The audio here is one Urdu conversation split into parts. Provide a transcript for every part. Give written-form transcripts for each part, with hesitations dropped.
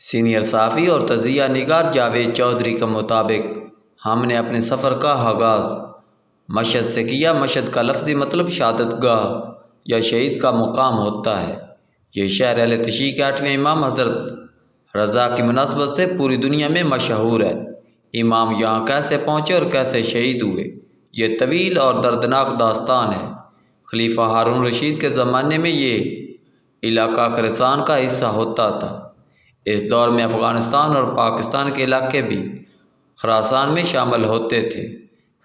سینئر صحافی اور تجزیہ نگار جاوید چودھری کے مطابق ہم نے اپنے سفر کا آغاز مشہد سے کیا۔ مشہد کا لفظی مطلب شہادت گاہ یا شہید کا مقام ہوتا ہے۔ یہ شہر اہل تشیع کے 8ویں امام حضرت رضا کی مناسبت سے پوری دنیا میں مشہور ہے۔ امام یہاں کیسے پہنچے اور کیسے شہید ہوئے، یہ طویل اور دردناک داستان ہے۔ خلیفہ ہارون رشید کے زمانے میں یہ علاقہ خراسان کا حصہ ہوتا تھا۔ اس دور میں افغانستان اور پاکستان کے علاقے بھی خراسان میں شامل ہوتے تھے۔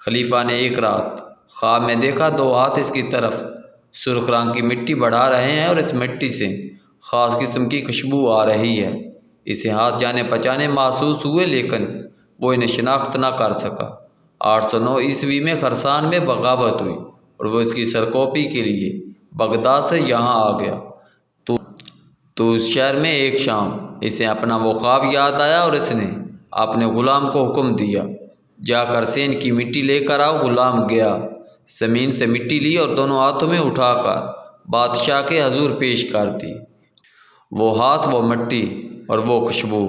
خلیفہ نے ایک رات خواب میں دیکھا 2 ہاتھ اس کی طرف سرخ رنگ کی مٹی بڑھا رہے ہیں اور اس مٹی سے خاص قسم کی خوشبو آ رہی ہے۔ اسے ہاتھ جانے پہچانے محسوس ہوئے لیکن وہ انہیں شناخت نہ کر سکا۔ 809 عیسوی میں خراسان میں بغاوت ہوئی اور وہ اس کی سرکوبی کے لیے بغداد سے یہاں آ گیا۔ تو اس شہر میں ایک شام اسے اپنا وہ خواب یاد آیا اور اس نے اپنے غلام کو حکم دیا، جا کر سین کی مٹی لے کر آؤ۔ غلام گیا، زمین سے مٹی لی اور دونوں ہاتھوں میں اٹھا کر بادشاہ کے حضور پیش کر دی۔ وہ ہاتھ، وہ مٹی اور وہ خوشبو،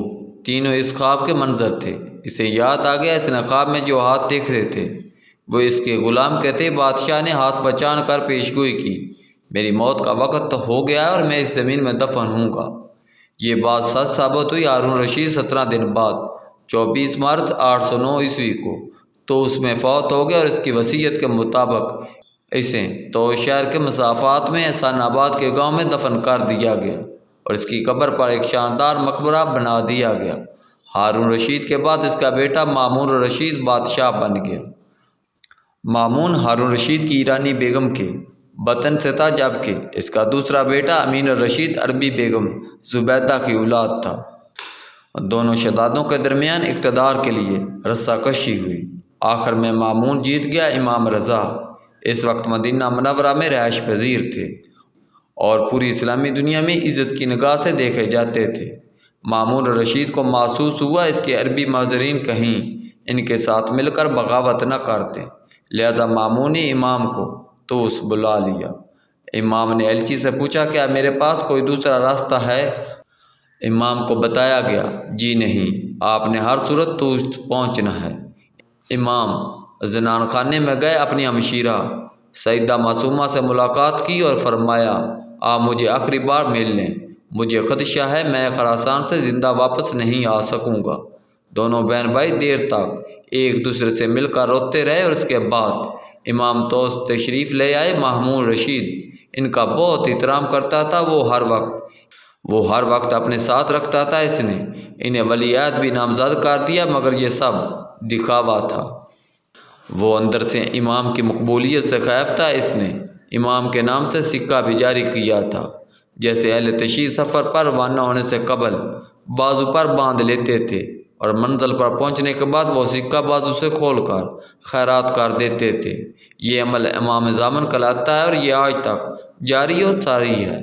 تینوں اس خواب کے منظر تھے۔ اسے یاد آ گیا اس نے خواب میں جو ہاتھ دیکھ رہے تھے وہ اس کے غلام کے تھے۔ بادشاہ نے ہاتھ بچان کر پیش گوئی کی، میری موت کا وقت تو ہو گیا ہے اور میں اس زمین میں دفن ہوں گا۔ یہ بات سچ ثابت ہوئی۔ ہارون رشید 17 دن بعد 24 مارچ 809 عیسوی کو تو اس میں فوت ہو گیا اور اس کی وصیت کے مطابق اسے تو شہر کے مسافات میں احسان آباد کے گاؤں میں دفن کر دیا گیا اور اس کی قبر پر ایک شاندار مقبرہ بنا دیا گیا۔ ہارون رشید کے بعد اس کا بیٹا مامون رشید بادشاہ بن گیا۔ مامون ہارون رشید کی ایرانی بیگم کے بطن سے تھا، جبکہ اس کا دوسرا بیٹا امین الرشید عربی بیگم زبیدہ کی اولاد تھا۔ دونوں شہزادوں کے درمیان اقتدار کے لیے رسہ کشی ہوئی۔ آخر میں مامون جیت گیا۔ امام رضا اس وقت مدینہ منورہ میں رہائش پذیر تھے اور پوری اسلامی دنیا میں عزت کی نگاہ سے دیکھے جاتے تھے۔ مامون رشید کو محسوس ہوا اس کے عربی ماضرین کہیں ان کے ساتھ مل کر بغاوت نہ کرتے، لہذا مامون نے امام کو توس بلا لیا۔ امام نے ایلچی سے پوچھا، کیا میرے پاس کوئی دوسرا راستہ ہے؟ امام کو بتایا گیا، جی نہیں، آپ نے ہر صورت توس پہنچنا ہے۔ امام زنان خانے میں گئے، اپنی ہمشیرہ سیدہ معصومہ سے ملاقات کی اور فرمایا، آپ مجھے آخری بار مل لیں، مجھے خدشہ ہے میں خراسان سے زندہ واپس نہیں آ سکوں گا۔ دونوں بہن بھائی دیر تک ایک دوسرے سے مل کر روتے رہے اور اس کے بعد امام توس تشریف لے آئے۔ مامون رشید ان کا بہت احترام کرتا تھا، وہ ہر وقت اپنے ساتھ رکھتا تھا۔ اس نے انہیں ولی عہد بھی نامزد کر دیا، مگر یہ سب دکھاوا تھا۔ وہ اندر سے امام کی مقبولیت سے خائف تھا۔ اس نے امام کے نام سے سکہ بھی جاری کیا تھا، جیسے اہل تشیع سفر پر روانہ ہونے سے قبل بازو پر باندھ لیتے تھے اور منزل پر پہنچنے کے بعد وہ سکہ بازو سے کھول کر خیرات کر دیتے تھے۔ یہ عمل امام زامن کہلاتا ہے اور یہ آج تک جاری اور ساری ہے۔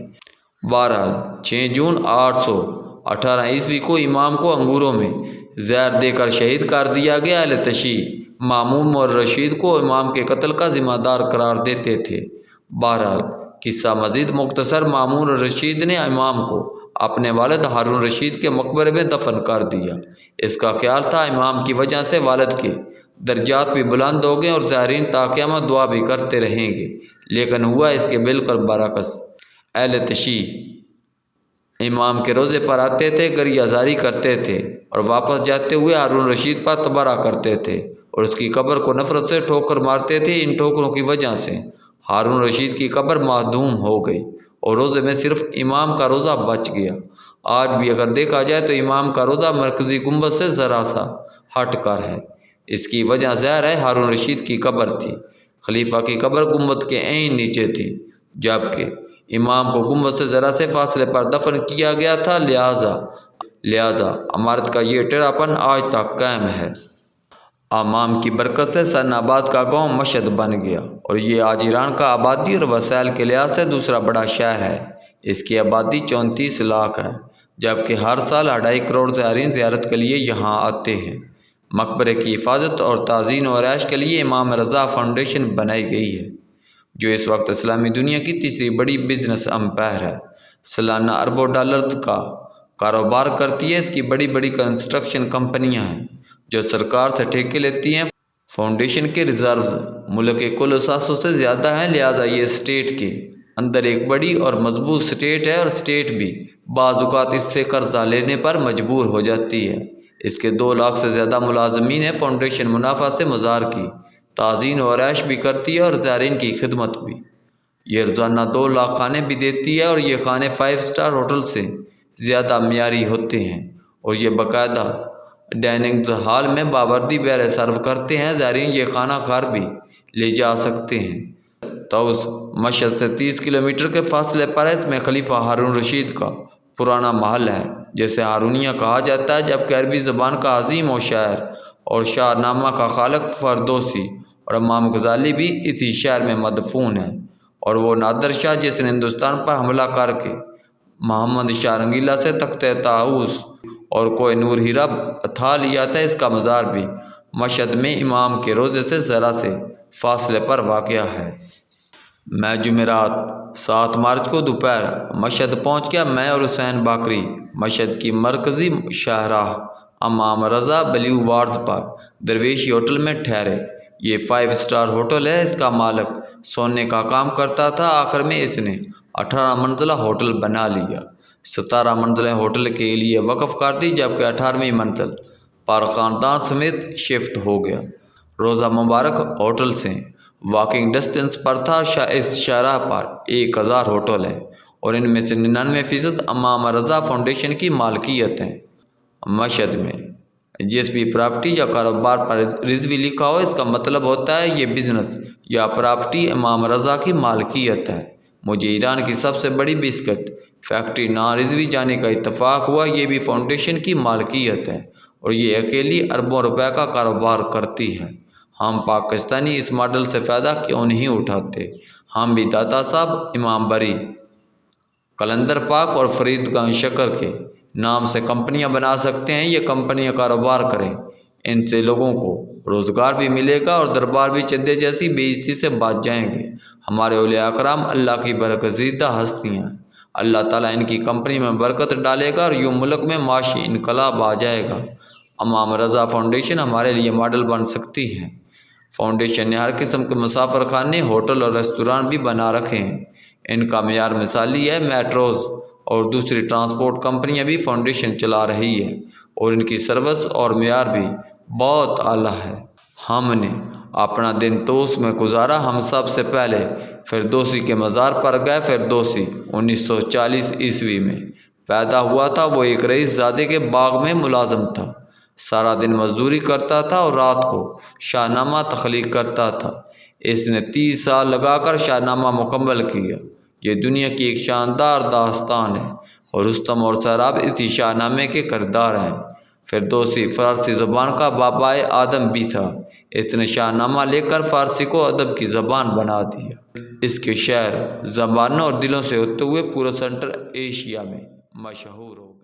بہرحال 6 جون 818 عیسوی کو امام کو انگوروں میں زہر دے کر شہید کر دیا گیا۔ اہل تشیع مامون اور رشید کو امام کے قتل کا ذمہ دار قرار دیتے تھے۔ بہرحال قصہ مزید مختصر، مامون رشید نے امام کو اپنے والد ہارون رشید کے مقبرے میں دفن کر دیا۔ اس کا خیال تھا امام کی وجہ سے والد کے درجات بھی بلند ہو گئے اور زائرین تا قیامت دعا بھی کرتے رہیں گے، لیکن ہوا اس کے بالکل برعکس۔ اہل تشیع امام کے روضے پر آتے تھے، گریہ زاری کرتے تھے اور واپس جاتے ہوئے ہارون رشید پر تبرہ کرتے تھے اور اس کی قبر کو نفرت سے ٹھوکر مارتے تھے۔ ان ٹھوکروں کی وجہ سے ہارون رشید کی قبر معدوم ہو گئی اور روضے میں صرف امام کا روضہ بچ گیا۔ آج بھی اگر دیکھا جائے تو امام کا روضہ مرکزی گنبد سے ذرا سا ہٹ کر ہے۔ اس کی وجہ ظاہر ہے ہارون رشید کی قبر تھی۔ خلیفہ کی قبر گنبد کے عین نیچے تھی، جبکہ امام کو گنبد سے ذرا سے فاصلے پر دفن کیا گیا تھا، لہذا عمارت کا یہ ٹیڑھاپن آج تک قائم ہے۔ امام کی برکت سے سن آباد کا گاؤں مشہد بن گیا اور یہ آج ایران کا آبادی اور وسائل کے لحاظ سے دوسرا بڑا شہر ہے۔ اس کی آبادی 34 لاکھ ہے، جبکہ ہر سال 2.5 کروڑ زائرین زیارت کے لیے یہاں آتے ہیں۔ مقبرے کی حفاظت اور تعزین و آرائش کے لیے امام رضا فاؤنڈیشن بنائی گئی ہے، جو اس وقت اسلامی دنیا کی تیسری بڑی بزنس امپائر ہے۔ سالانہ اربوں ڈالر کا کاروبار کرتی ہے۔ اس کی بڑی بڑی کنسٹرکشن کمپنیاں ہیں جو سرکار سے ٹھیکے لیتی ہیں۔ فاؤنڈیشن کے ریزروز ملک کے کل اثاثوں سے زیادہ ہیں، لہٰذا یہ اسٹیٹ کے اندر ایک بڑی اور مضبوط اسٹیٹ ہے، اور اسٹیٹ بھی بعض اوقات اس سے قرضہ لینے پر مجبور ہو جاتی ہے۔ اس کے 2 لاکھ سے زیادہ ملازمین ہیں۔ فاؤنڈیشن منافع سے مزار کی تعزین و آرائش بھی کرتی ہے اور زائرین کی خدمت بھی۔ یہ روزانہ 2 لاکھ کھانے بھی دیتی ہے، اور یہ کھانے 5 اسٹار ہوٹل سے زیادہ معیاری ہوتے ہیں، اور یہ باقاعدہ ڈائننگ ہال میں باوردی بہرے سرو کرتے ہیں۔ زائرین یہ کھانا گھر بھی لے جا سکتے ہیں۔ طوس مشہد سے 30 کلومیٹر کے فاصلے پر ہے۔ اس میں خلیفہ ہارون رشید کا پرانا محل ہے جسے ہارونیہ کہا جاتا ہے، جبکہ عربی زبان کا عظیم و شاعر اور شاہ نامہ کا خالق فردوسی اور امام غزالی بھی اسی شہر میں مدفون ہیں، اور وہ نادر شاہ جس نے ہندوستان پر حملہ کر کے محمد شاہ رنگیلا سے تخت طاؤس اور کوہ نور ہیرا ہتھا لیا تھا، اس کا مزار بھی مشہد میں امام کے روضے سے ذرا سے فاصلے پر واقع ہے۔ میں جمعرات 7 مارچ کو دوپہر مشہد پہنچ گیا۔ میں اور حسین باقری مشہد کی مرکزی شاہراہ امام رضا بلیو وارڈ پر درویشی ہوٹل میں ٹھہرے۔ یہ 5 اسٹار ہوٹل ہے۔ اس کا مالک سونے کا کام کرتا تھا۔ آخر میں اس نے 18 منزلہ ہوٹل بنا لیا۔ 17 منزلیں ہوٹل کے لیے وقف کر دی، جبکہ 18ویں منزل پر خاندان سمیت شفٹ ہو گیا۔ روضہ مبارک ہوٹل سے واکنگ ڈسٹنس پر تھا۔ اس شاہراہ پر 1000 ہوٹل ہیں، اور ان میں سے 99% امام رضا فاؤنڈیشن کی مالکیت ہیں۔ مشہد میں جس بھی پراپرٹی یا کاروبار پر رضوی لکھا ہو، اس کا مطلب ہوتا ہے یہ بزنس یا پراپرٹی امام رضا کی مالکیت ہے۔ مجھے ایران کی سب سے بڑی بسکٹ فیکٹری نا رضوی جانے کا اتفاق ہوا۔ یہ بھی فاؤنڈیشن کی مالکیت ہے، اور یہ اکیلی اربوں روپے کا کاروبار کرتی ہے۔ ہم پاکستانی اس ماڈل سے فائدہ کیوں نہیں اٹھاتے؟ ہم بھی داتا صاحب، امام بری، قلندر پاک اور فرید گنج شکر کے نام سے کمپنیاں بنا سکتے ہیں۔ یہ کمپنیاں کاروبار کریں، ان سے لوگوں کو روزگار بھی ملے گا، اور دربار بھی چندے جیسی بے عزتی سے بچ جائیں گے۔ ہمارے اولیاء کرام اللہ کی برگزیدہ ہستیاں ہیں۔ اللہ تعالیٰ ان کی کمپنی میں برکت ڈالے گا، اور یوں ملک میں معاشی انقلاب آ جائے گا۔ امام رضا فاؤنڈیشن ہمارے لیے ماڈل بن سکتی ہے۔ فاؤنڈیشن نے ہر قسم کے مسافر خانے، ہوٹل اور ریستوران بھی بنا رکھے ہیں۔ ان کا معیار مثالی ہے۔ میٹروز اور دوسری ٹرانسپورٹ کمپنیاں بھی فاؤنڈیشن چلا رہی ہیں، اور ان کی سروس اور معیار بھی بہت اعلیٰ ہے۔ ہم نے اپنا دن طوس میں گزارا۔ ہم سب سے پہلے فردوسی کے مزار پر گئے۔ فردوسی 1940 عیسوی میں پیدا ہوا تھا۔ وہ ایک رئیس زادے کے باغ میں ملازم تھا۔ سارا دن مزدوری کرتا تھا اور رات کو شاہ نامہ تخلیق کرتا تھا۔ اس نے 30 سال لگا کر شاہ نامہ مکمل کیا۔ یہ دنیا کی ایک شاندار داستان ہے، اور رستم اور سہراب اسی شاہ نامے کے کردار ہیں۔ فردوسی فارسی زبان کا بابائے آدم بھی تھا۔ اس نے شاہ نامہ لے کر فارسی کو ادب کی زبان بنا دیا۔ اس کے شعر زبانوں اور دلوں سے ہوتے ہوئے پورے سینٹرل ایشیا میں مشہور ہو گئے۔